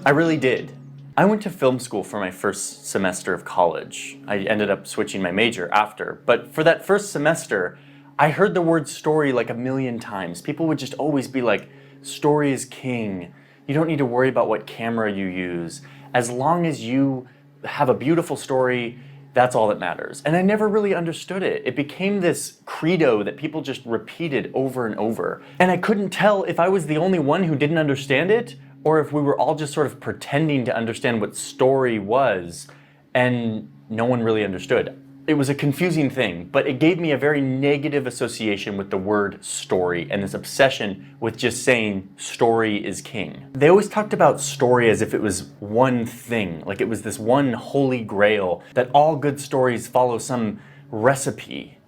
I really did. I went to film school for my first semester of college. I ended up switching my major after, but for that first semester, I heard the word story like a million times. People would just always be like, story is king. You don't need to worry about what camera you use. As long as you have a beautiful story, that's all that matters. And I never really understood it. It became this credo that people just repeated over and over. And I couldn't tell if I was the only one who didn't understand it, or if we were all just sort of pretending to understand what story was, and no one really understood. It was a confusing thing, but it gave me a very negative association with the word story and this obsession with just saying story is king. They always talked about story as if it was one thing, like it was this one holy grail, that all good stories follow some recipe.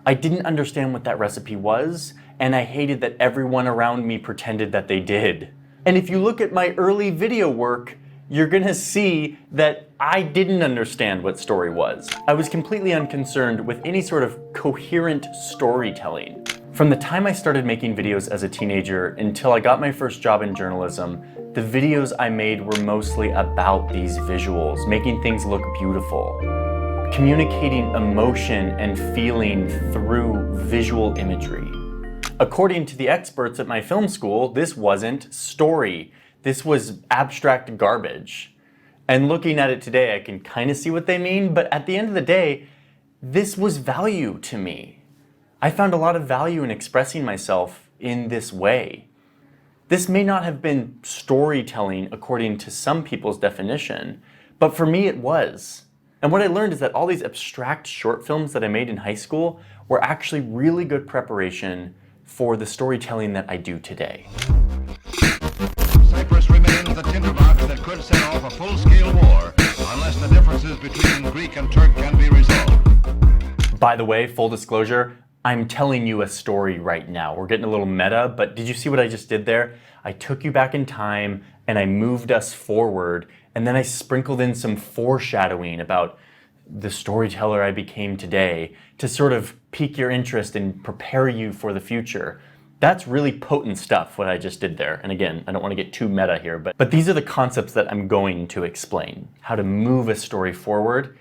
I didn't understand what that recipe was, and I hated that everyone around me pretended that they did. And if you look at my early video work, you're gonna see that I didn't understand what story was. I was completely unconcerned with any sort of coherent storytelling. From the time I started making videos as a teenager until I got my first job in journalism, the videos I made were mostly about these visuals, making things look beautiful, communicating emotion and feeling through visual imagery. According to the experts at my film school, this wasn't story. This was abstract garbage. And looking at it today, I can kind of see what they mean, but at the end of the day, this was value to me. I found a lot of value in expressing myself in this way. This may not have been storytelling according to some people's definition, but for me it was. And what I learned is that all these abstract short films that I made in high school were actually really good preparation for the storytelling that I do today. Cyprus remains the tinderbox that could set off a full-scale war unless the differences between Greek and Turk can be resolved. By the way, full disclosure, I'm telling you a story right now. We're getting a little meta, but did you see what I just did there? I took you back in time and I moved us forward, and then I sprinkled in some foreshadowing about the storyteller I became today to sort of pique your interest and prepare you for the future. That's really potent stuff, what I just did there. And again, I don't want to get too meta here, but these are the concepts that I'm going to explain. How to move a story forward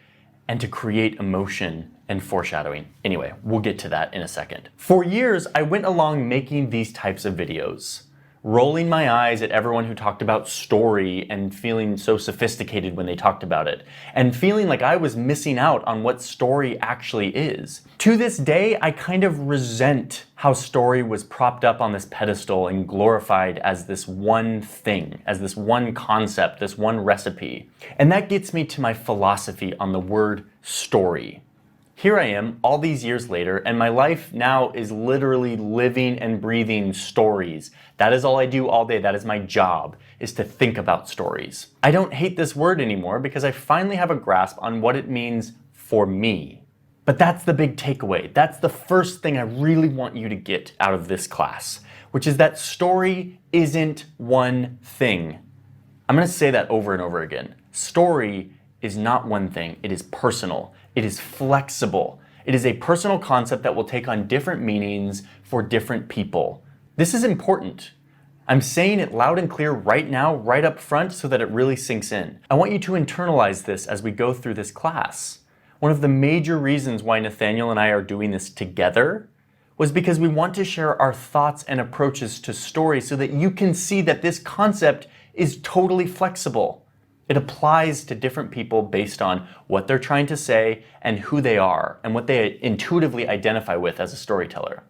and to create emotion and foreshadowing. Anyway, we'll get to that in a second. For years, I went along making these types of videos, rolling my eyes at everyone who talked about story and feeling so sophisticated when they talked about it, and feeling like I was missing out on what story actually is. To this day, I kind of resent how story was propped up on this pedestal and glorified as this one thing, as this one concept, this one recipe. And that gets me to my philosophy on the word story. Here I am, all these years later, and my life now is literally living and breathing stories. That is all I do all day. That is my job, is to think about stories. I don't hate this word anymore because I finally have a grasp on what it means for me. But that's the big takeaway. That's the first thing I really want you to get out of this class, which is that story isn't one thing. I'm going to say that over and over again. Story is not one thing. It is personal. It is flexible. It is a personal concept that will take on different meanings for different people. This is important. I'm saying it loud and clear right now, right up front, so that it really sinks in. I want you to internalize this as we go through this class. One of the major reasons why Nathaniel and I are doing this together was because we want to share our thoughts and approaches to story so that you can see that this concept is totally flexible. It applies to different people based on what they're trying to say and who they are and what they intuitively identify with as a storyteller.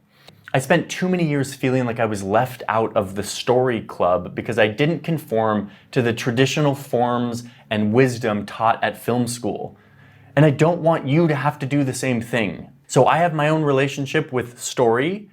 I spent too many years feeling like I was left out of the story club because I didn't conform to the traditional forms and wisdom taught at film school. And I don't want you to have to do the same thing. So I have my own relationship with story,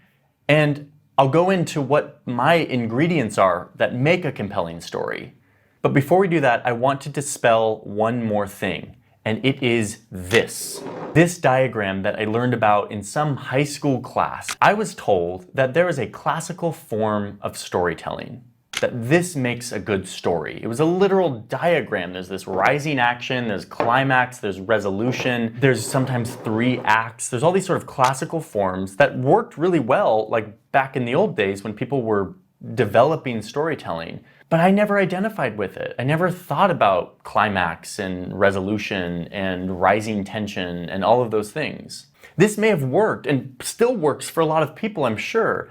and I'll go into what my ingredients are that make a compelling story. But before we do that, I want to dispel one more thing, and it is this. This diagram that I learned about in some high school class. I was told that there is a classical form of storytelling, that this makes a good story. It was a literal diagram. There's this rising action, there's climax, there's resolution, there's sometimes 3 acts. There's all these sort of classical forms that worked really well, like back in the old days when people were developing storytelling. But I never identified with it. I never thought about climax and resolution and rising tension and all of those things. This may have worked and still works for a lot of people, I'm sure.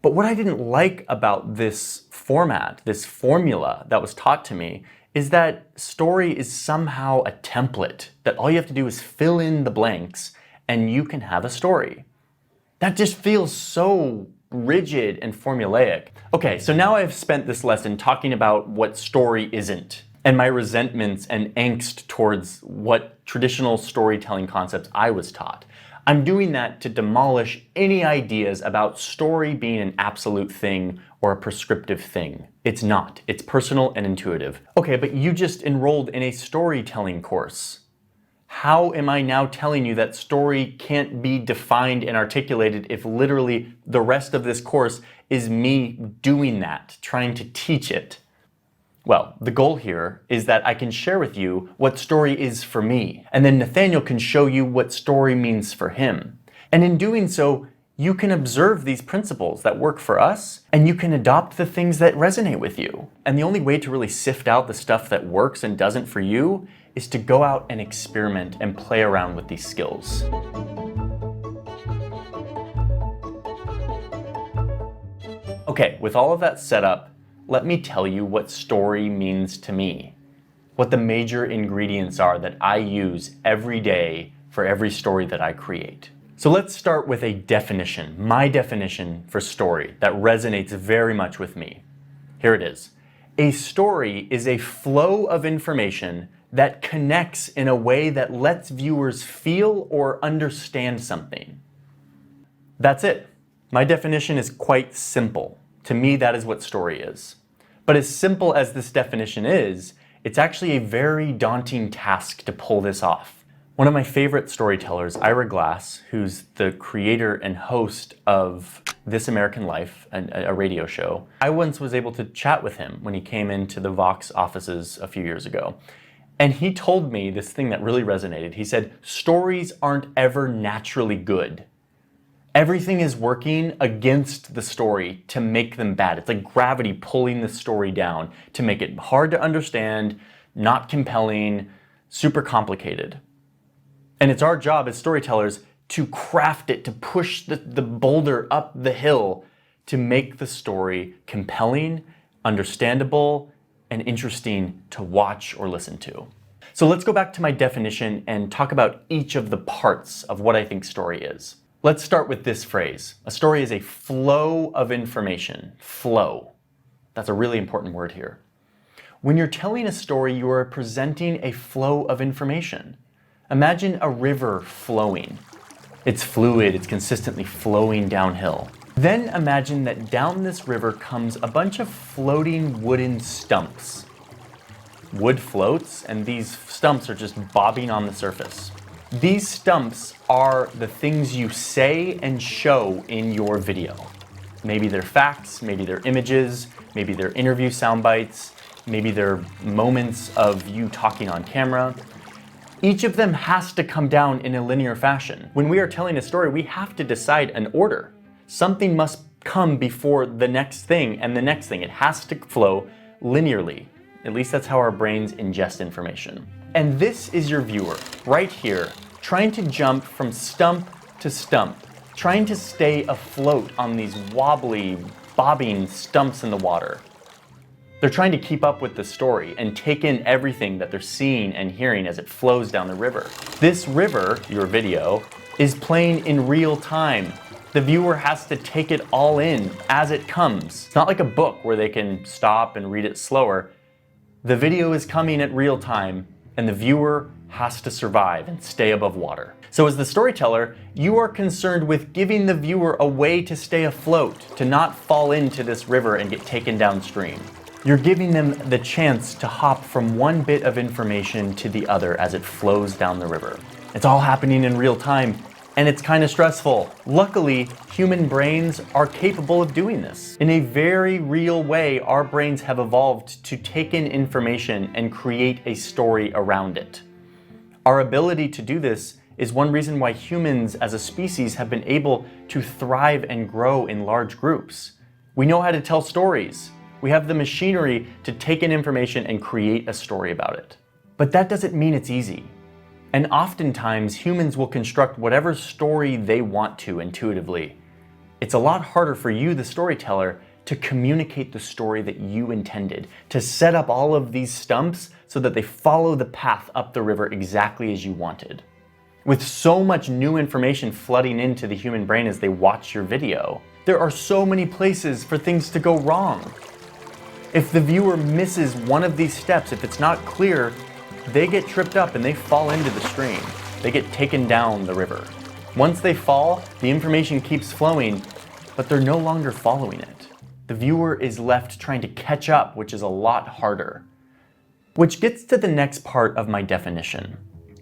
But what I didn't like about this format, this formula that was taught to me, is that story is somehow a template, that all you have to do is fill in the blanks and you can have a story. That just feels so rigid and formulaic. Okay, so now I've spent this lesson talking about what story isn't, and my resentments and angst towards what traditional storytelling concepts I was taught. I'm doing that to demolish any ideas about story being an absolute thing or a prescriptive thing. It's not. It's personal and intuitive. Okay, but you just enrolled in a storytelling course. How am I now telling you that story can't be defined and articulated if literally the rest of this course is me doing that, trying to teach it? Well, the goal here is that I can share with you what story is for me, and then Nathaniel can show you what story means for him. And in doing so, you can observe these principles that work for us, and you can adopt the things that resonate with you. And the only way to really sift out the stuff that works and doesn't for you is to go out and experiment and play around with these skills. Okay, with all of that set up, let me tell you what story means to me. What the major ingredients are that I use every day for every story that I create. So let's start with a definition, my definition for story that resonates very much with me. Here it is. A story is a flow of information that connects in a way that lets viewers feel or understand something. That's it. My definition is quite simple. To me, that is what story is. But as simple as this definition is, it's actually a very daunting task to pull this off. One of my favorite storytellers, Ira Glass, who's the creator and host of This American Life, a radio show, I once was able to chat with him when he came into the Vox offices a few years ago. And he told me this thing that really resonated. He said, stories aren't ever naturally good. Everything is working against the story to make them bad. It's like gravity pulling the story down to make it hard to understand, not compelling, super complicated. And it's our job as storytellers to craft it, to push the boulder up the hill to make the story compelling, understandable, and interesting to watch or listen to. So let's go back to my definition and talk about each of the parts of what I think story is. Let's start with this phrase. A story is a flow of information. Flow. That's a really important word here. When you're telling a story, you are presenting a flow of information. Imagine a river flowing. It's fluid, it's consistently flowing downhill. Then imagine that down this river comes a bunch of floating wooden stumps. Wood floats, and these stumps are just bobbing on the surface. These stumps are the things you say and show in your video. Maybe they're facts, maybe they're images, maybe they're interview sound bites, maybe they're moments of you talking on camera. Each of them has to come down in a linear fashion. When we are telling a story, we have to decide an order. Something must come before the next thing and the next thing. It has to flow linearly. At least that's how our brains ingest information. And this is your viewer, right here, trying to jump from stump to stump, trying to stay afloat on these wobbly, bobbing stumps in the water. They're trying to keep up with the story and take in everything that they're seeing and hearing as it flows down the river. This river, your video, is playing in real time. The viewer has to take it all in as it comes. It's not like a book where they can stop and read it slower. The video is coming at real time, and the viewer has to survive and stay above water. So as the storyteller, you are concerned with giving the viewer a way to stay afloat, to not fall into this river and get taken downstream. You're giving them the chance to hop from one bit of information to the other as it flows down the river. It's all happening in real time, and it's kind of stressful. Luckily, human brains are capable of doing this. In a very real way, our brains have evolved to take in information and create a story around it. Our ability to do this is one reason why humans as a species have been able to thrive and grow in large groups. We know how to tell stories. We have the machinery to take in information and create a story about it. But that doesn't mean it's easy. And oftentimes, humans will construct whatever story they want to intuitively. It's a lot harder for you, the storyteller, to communicate the story that you intended, to set up all of these stumps so that they follow the path up the river exactly as you wanted. With so much new information flooding into the human brain as they watch your video, there are so many places for things to go wrong. If the viewer misses one of these steps, if it's not clear, they get tripped up and they fall into the stream. They get taken down the river. Once they fall, the information keeps flowing, but they're no longer following it. The viewer is left trying to catch up, which is a lot harder. Which gets to the next part of my definition.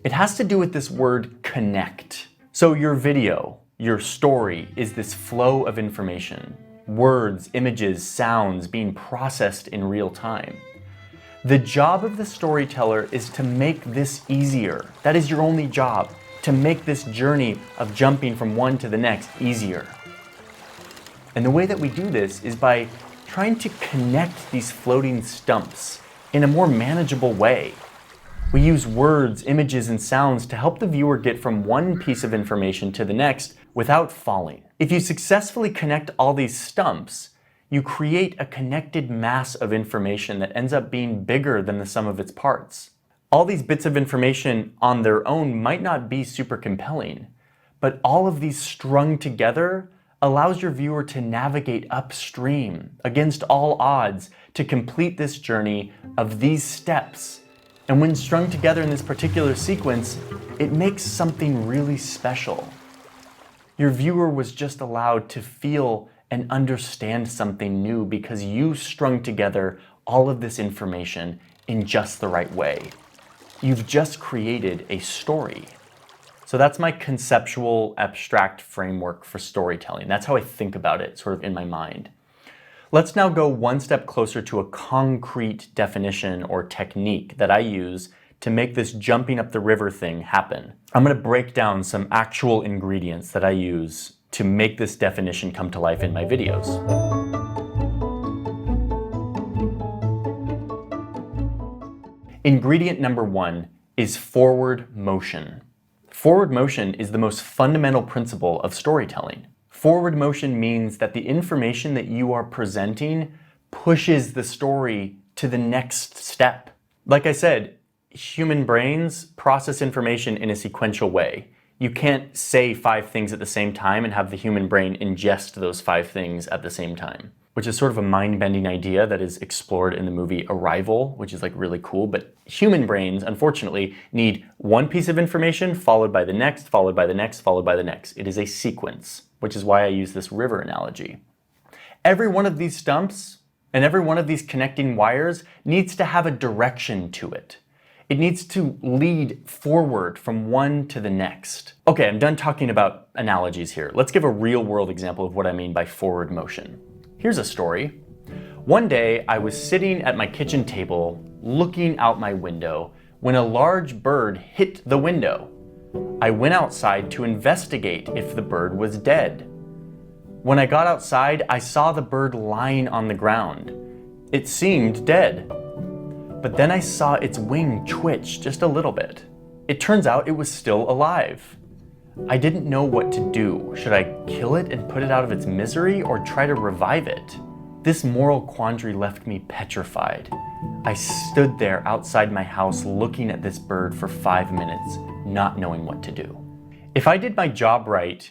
It has to do with this word connect. So your video, your story, is this flow of information. Words, images, sounds being processed in real time. The job of the storyteller is to make this easier. That is your only job, to make this journey of jumping from one to the next easier. And the way that we do this is by trying to connect these floating stumps in a more manageable way. We use words, images, and sounds to help the viewer get from one piece of information to the next without falling. If you successfully connect all these stumps, you create a connected mass of information that ends up being bigger than the sum of its parts. All these bits of information on their own might not be super compelling, but all of these strung together allows your viewer to navigate upstream against all odds to complete this journey of these steps. And when strung together in this particular sequence, it makes something really special. Your viewer was just allowed to feel and understand something new because you strung together all of this information in just the right way. You've just created a story. So that's my conceptual, abstract framework for storytelling. That's how I think about it, sort of in my mind. Let's now go one step closer to a concrete definition or technique that I use to make this jumping up the river thing happen. I'm going to break down some actual ingredients that I use to make this definition come to life in my videos. Ingredient number one is forward motion. Forward motion is the most fundamental principle of storytelling. Forward motion means that the information that you are presenting pushes the story to the next step. Like I said, human brains process information in a sequential way. You can't say 5 things at the same time and have the human brain ingest those 5 things at the same time, which is sort of a mind-bending idea that is explored in the movie Arrival, which is like really cool. But human brains, unfortunately, need one piece of information followed by the next, followed by the next, followed by the next. It is a sequence, which is why I use this river analogy. Every one of these stumps and every one of these connecting wires needs to have a direction to it. It needs to lead forward from one to the next. Okay, I'm done talking about analogies here. Let's give a real world example of what I mean by forward motion. Here's a story. One day I was sitting at my kitchen table looking out my window when a large bird hit the window. I went outside to investigate if the bird was dead. When I got outside, I saw the bird lying on the ground. It seemed dead. But then I saw its wing twitch just a little bit. It turns out it was still alive. I didn't know what to do. Should I kill it and put it out of its misery or try to revive it? This moral quandary left me petrified. I stood there outside my house looking at this bird for 5 minutes, not knowing what to do. If I did my job right,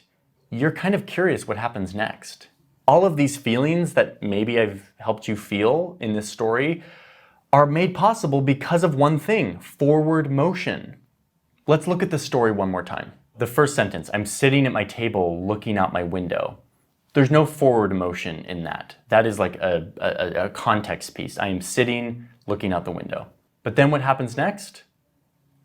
you're kind of curious what happens next. All of these feelings that maybe I've helped you feel in this story are made possible because of one thing: forward motion. Let's look at the story one more time. The first sentence, I'm sitting at my table looking out my window. There's no forward motion in that. That is like a context piece. I am sitting looking out the window. But then what happens next?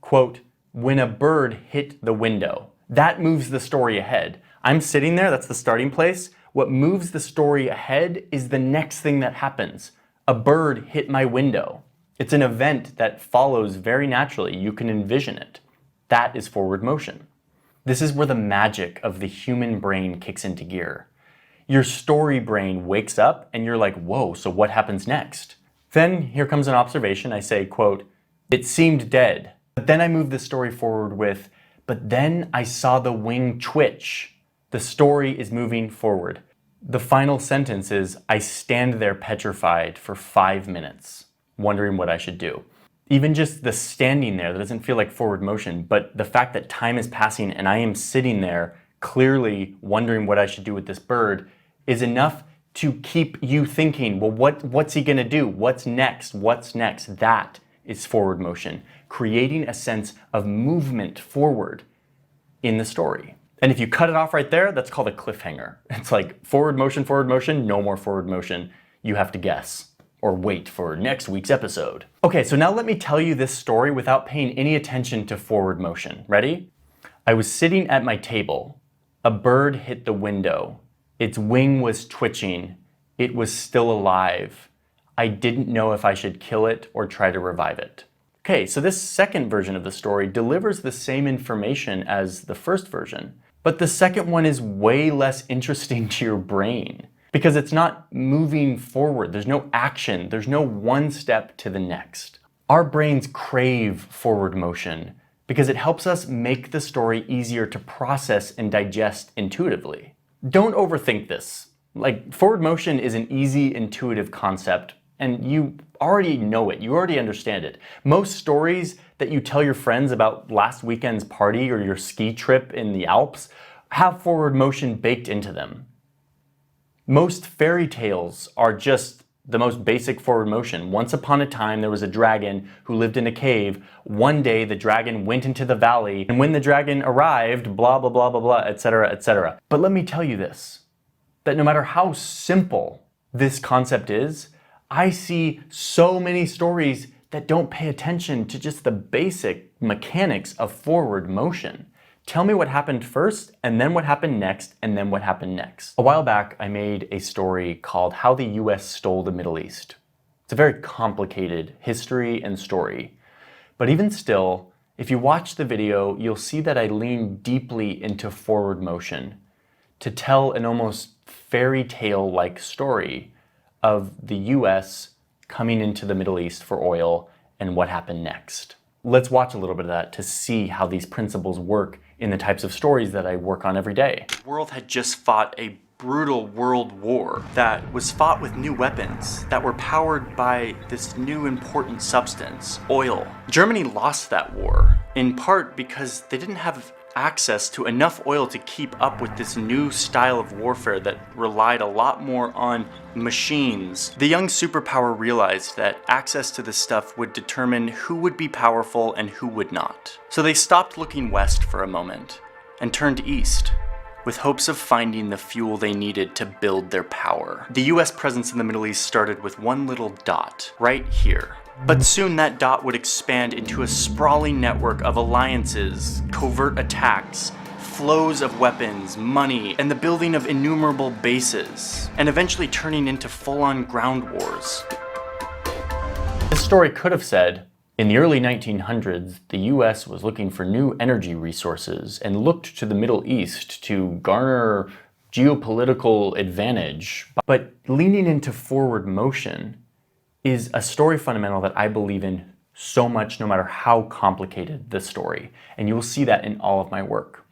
Quote, when a bird hit the window. That moves the story ahead. I'm sitting there, that's the starting place. What moves the story ahead is the next thing that happens. A bird hit my window. It's an event that follows very naturally. You can envision it. That is forward motion. This is where the magic of the human brain kicks into gear. Your story brain wakes up and you're like, whoa, so what happens next? Then here comes an observation. I say, quote, "It seemed dead." But then I move the story forward with, "But then I saw the wing twitch." The story is moving forward. The final sentence is, "I stand there petrified for 5 minutes, wondering what I should do." Even just the standing there, that doesn't feel like forward motion, but the fact that time is passing and I am sitting there clearly wondering what I should do with this bird is enough to keep you thinking, well, what's he gonna do? What's next? What's next? That is forward motion, creating a sense of movement forward in the story. And if you cut it off right there, that's called a cliffhanger. It's like forward motion, no more forward motion. You have to guess or wait for next week's episode. Okay, so now let me tell you this story without paying any attention to forward motion. Ready? I was sitting at my table. A bird hit the window. Its wing was twitching. It was still alive. I didn't know if I should kill it or try to revive it. Okay, so this second version of the story delivers the same information as the first version, but the second one is way less interesting to your brain because it's not moving forward. There's no action. There's no one step to the next. Our brains crave forward motion because it helps us make the story easier to process and digest intuitively. Don't overthink this. Like, forward motion is an easy, intuitive concept, and you already know it. You already understand it. Most stories that you tell your friends about last weekend's party or your ski trip in the Alps have forward motion baked into them. Most fairy tales are just the most basic forward motion. Once upon a time, there was a dragon who lived in a cave. One day, the dragon went into the valley, and when the dragon arrived, blah, blah, blah, blah, blah, etc., etc. But let me tell you this, that no matter how simple this concept is, I see so many stories that don't pay attention to just the basic mechanics of forward motion. Tell me what happened first, and then what happened next, and then what happened next. A while back, I made a story called How the US Stole the Middle East. It's a very complicated history and story. But even still, if you watch the video, you'll see that I lean deeply into forward motion to tell an almost fairy tale-like story of the US coming into the Middle East for oil and what happened next. Let's watch a little bit of that to see how these principles work in the types of stories that I work on every day. The world had just fought a brutal world war that was fought with new weapons that were powered by this new important substance, oil. Germany lost that war, in part because they didn't have access to enough oil to keep up with this new style of warfare that relied a lot more on machines. The young superpower realized that access to this stuff would determine who would be powerful and who would not. So they stopped looking west for a moment and turned east, with hopes of finding the fuel they needed to build their power. The US presence in the Middle East started with one little dot, right here. But soon that dot would expand into a sprawling network of alliances, covert attacks, flows of weapons, money, and the building of innumerable bases, and eventually turning into full-on ground wars. This story could have said, in the early 1900s, the US was looking for new energy resources and looked to the Middle East to garner geopolitical advantage. But leaning into forward motion is a story fundamental that I believe in so much, no matter how complicated the story. And you will see that in all of my work.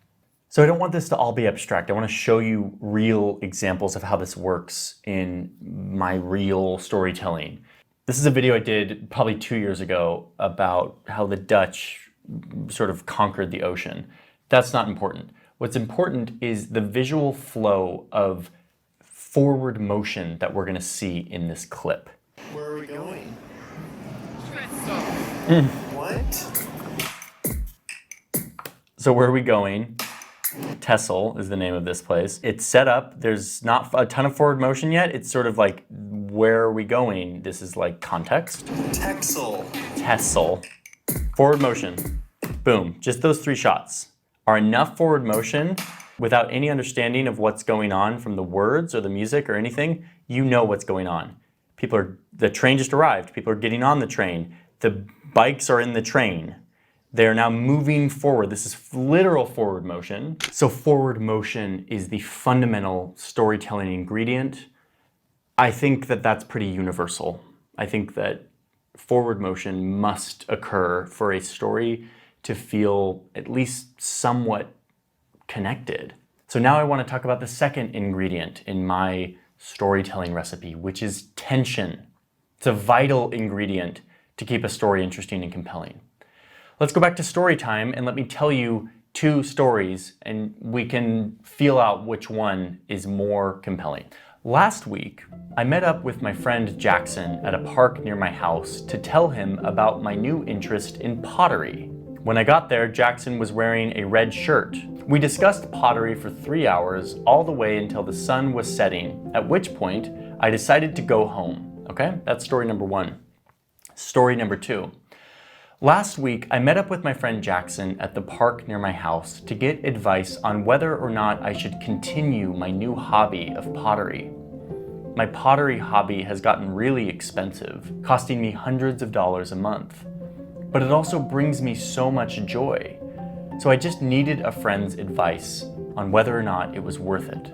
So I don't want this to all be abstract. I want to show you real examples of how this works in my real storytelling. This is a video I did probably 2 years ago about how the Dutch sort of conquered the ocean. That's not important. What's important is the visual flow of forward motion that we're going to see in this clip. Where are we going? What? So where are we going? Texel is the name of this place. It's set up. There's not a ton of forward motion yet. It's sort of like, where are we going? This is like context. Texel. Texel. Forward motion. Boom. Just those 3 shots are enough forward motion without any understanding of what's going on from the words or the music or anything. You know what's going on. The train just arrived. People are getting on the train. The bikes are in the train. They are now moving forward. This is literal forward motion. So forward motion is the fundamental storytelling ingredient. I think that that's pretty universal. I think that forward motion must occur for a story to feel at least somewhat connected. So now I want to talk about the second ingredient in my storytelling recipe, which is tension. It's a vital ingredient to keep a story interesting and compelling. Let's go back to story time and let me tell you two stories and we can feel out which one is more compelling. Last week, I met up with my friend Jackson at a park near my house to tell him about my new interest in pottery. When I got there, Jackson was wearing a red shirt. We discussed pottery for 3 hours, all the way until the sun was setting, at which point I decided to go home. Okay, that's story number one. Story number two. Last week, I met up with my friend Jackson at the park near my house to get advice on whether or not I should continue my new hobby of pottery. My pottery hobby has gotten really expensive, costing me hundreds of dollars a month. But it also brings me so much joy. So I just needed a friend's advice on whether or not it was worth it.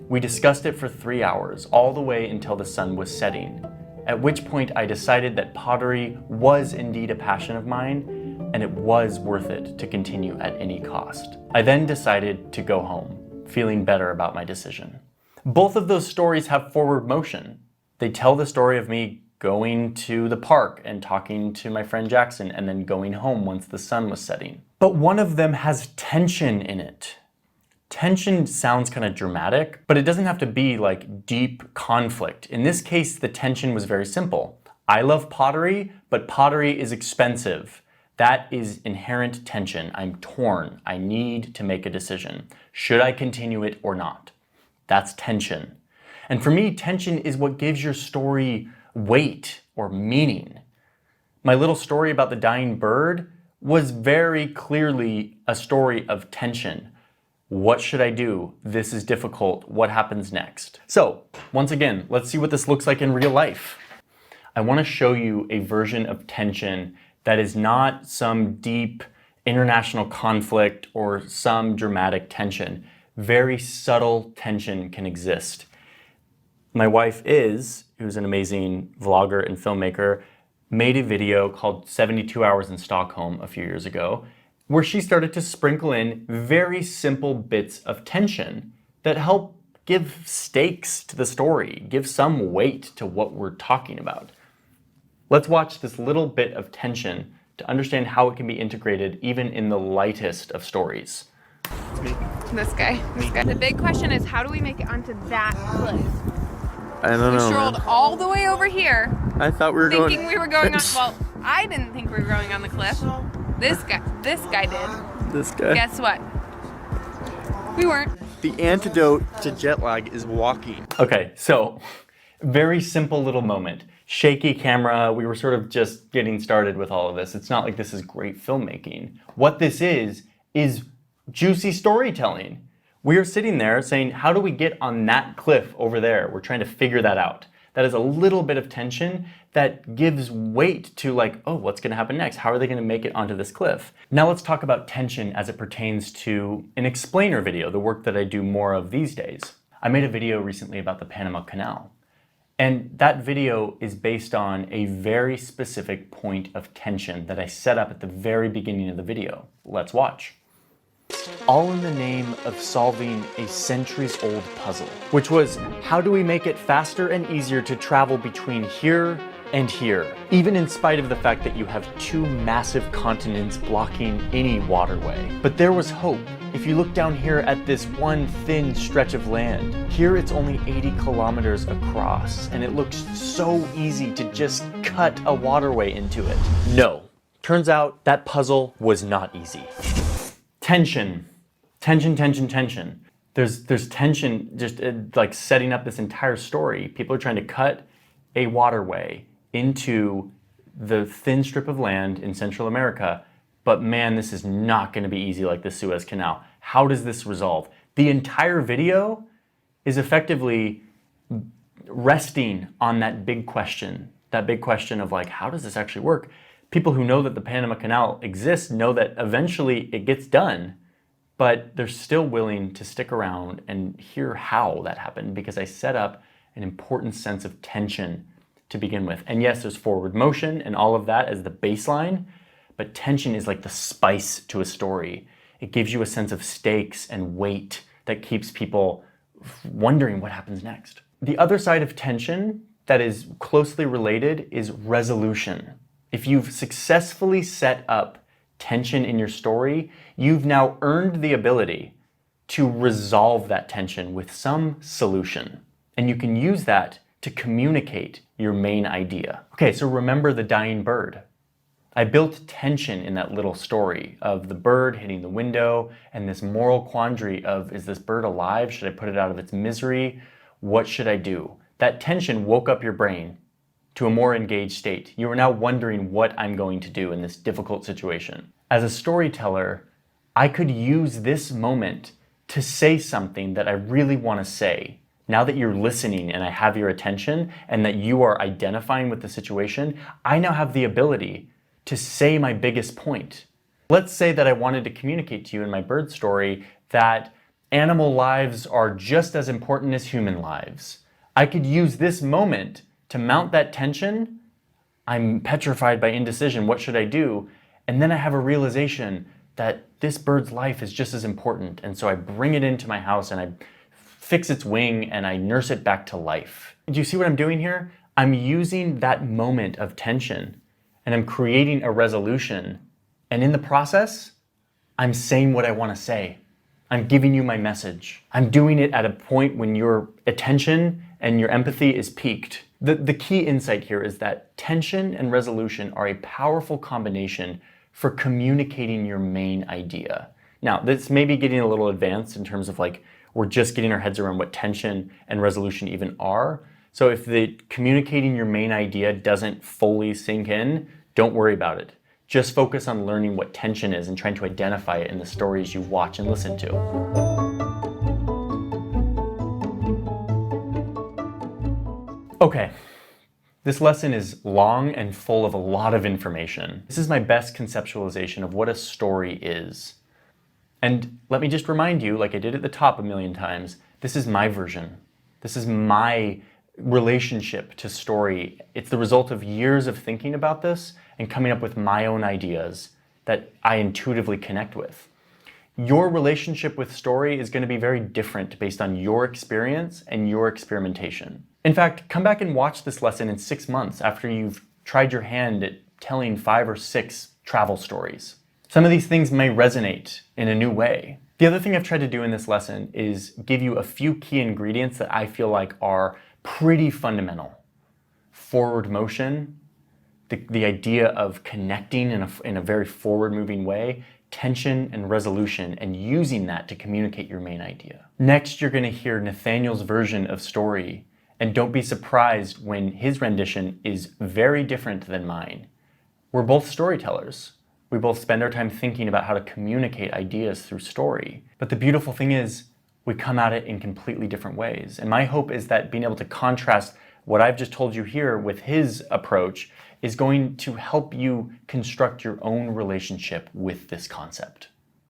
We discussed it for 3 hours, all the way until the sun was setting, at which point I decided that pottery was indeed a passion of mine, and it was worth it to continue at any cost. I then decided to go home, feeling better about my decision. Both of those stories have forward motion. They tell the story of me going to the park and talking to my friend Jackson and then going home once the sun was setting. But one of them has tension in it. Tension sounds kind of dramatic, but it doesn't have to be like deep conflict. In this case, the tension was very simple. I love pottery, but pottery is expensive. That is inherent tension. I'm torn. I need to make a decision. Should I continue it or not? That's tension. And for me, tension is what gives your story weight or meaning. My little story about the dying bird was very clearly a story of tension. What should I do? This is difficult. What happens next? So, once again, let's see what this looks like in real life. I want to show you a version of tension that is not some deep international conflict or some dramatic tension. Very subtle tension can exist. My wife who's an amazing vlogger and filmmaker, made a video called 72 Hours in Stockholm a few years ago, where she started to sprinkle in very simple bits of tension that help give stakes to the story, give some weight to what we're talking about. Let's watch this little bit of tension to understand how it can be integrated even in the lightest of stories. This guy. The big question is, how do we make it onto that cliff? I don't know. We strolled all the way over here, I thought we were going. thinking we were going on. Well, I didn't think we were going on the cliff. This guy did. This guy. Guess what? We weren't. The antidote to jet lag is walking. Okay, so very simple little moment. Shaky camera, we were sort of just getting started with all of this. It's not like this is great filmmaking. What this is juicy storytelling. We are sitting there saying, how do we get on that cliff over there? We're trying to figure that out. That is a little bit of tension that gives weight to like, oh, what's gonna happen next? How are they gonna make it onto this cliff? Now let's talk about tension as it pertains to an explainer video, the work that I do more of these days. I made a video recently about the Panama Canal. And that video is based on a very specific point of tension that I set up at the very beginning of the video. Let's watch. All in the name of solving a centuries-old puzzle, which was, how do we make it faster and easier to travel between here and here, even in spite of the fact that you have two massive continents blocking any waterway. But there was hope. If you look down here at this one thin stretch of land, here it's only 80 kilometers across, and it looks so easy to just cut a waterway into it. No. Turns out that puzzle was not easy. Tension. Tension. There's tension just like setting up this entire story. People are trying to cut a waterway into the thin strip of land in Central America, but man, this is not going to be easy like the Suez Canal. How does this resolve? The entire video is effectively resting on that big question of like, how does this actually work? People who know that the Panama Canal exists know that eventually it gets done, but they're still willing to stick around and hear how that happened because I set up an important sense of tension to begin with. And yes, there's forward motion and all of that as the baseline, but tension is like the spice to a story. It gives you a sense of stakes and weight that keeps people wondering what happens next. The other side of tension that is closely related is resolution. If you've successfully set up tension in your story, you've now earned the ability to resolve that tension with some solution. And you can use that to communicate your main idea. Okay, so remember the dying bird. I built tension in that little story of the bird hitting the window and this moral quandary of, is this bird alive? Should I put it out of its misery? What should I do? That tension woke up your brain to a more engaged state. You are now wondering what I'm going to do in this difficult situation. As a storyteller, I could use this moment to say something that I really want to say. Now that you're listening and I have your attention and that you are identifying with the situation, I now have the ability to say my biggest point. Let's say that I wanted to communicate to you in my bird story that animal lives are just as important as human lives. I could use this moment to mount that tension. I'm petrified by indecision. What should I do? And then I have a realization that this bird's life is just as important. And so I bring it into my house and I fix its wing and I nurse it back to life. Do you see what I'm doing here? I'm using that moment of tension and I'm creating a resolution. And in the process, I'm saying what I want to say. I'm giving you my message. I'm doing it at a point when your attention and your empathy is peaked. The key insight here is that tension and resolution are a powerful combination for communicating your main idea. Now, this may be getting a little advanced in terms of like, we're just getting our heads around what tension and resolution even are. So if the communicating your main idea doesn't fully sink in, don't worry about it. Just focus on learning what tension is and trying to identify it in the stories you watch and listen to. Okay, this lesson is long and full of a lot of information. This is my best conceptualization of what a story is. And let me just remind you, like I did at the top a million times, this is my version. This is my relationship to story. It's the result of years of thinking about this and coming up with my own ideas that I intuitively connect with. Your relationship with story is going to be very different based on your experience and your experimentation. In fact, come back and watch this lesson in 6 months after you've tried your hand at telling 5 or 6 travel stories. Some of these things may resonate in a new way. The other thing I've tried to do in this lesson is give you a few key ingredients that I feel like are pretty fundamental. Forward motion, the idea of connecting in a very forward-moving way, tension and resolution, and using that to communicate your main idea. Next, you're going to hear Nathaniel's version of story, and don't be surprised when his rendition is very different than mine. We're both storytellers. We both spend our time thinking about how to communicate ideas through story. But the beautiful thing is, we come at it in completely different ways. And my hope is that being able to contrast what I've just told you here with his approach is going to help you construct your own relationship with this concept.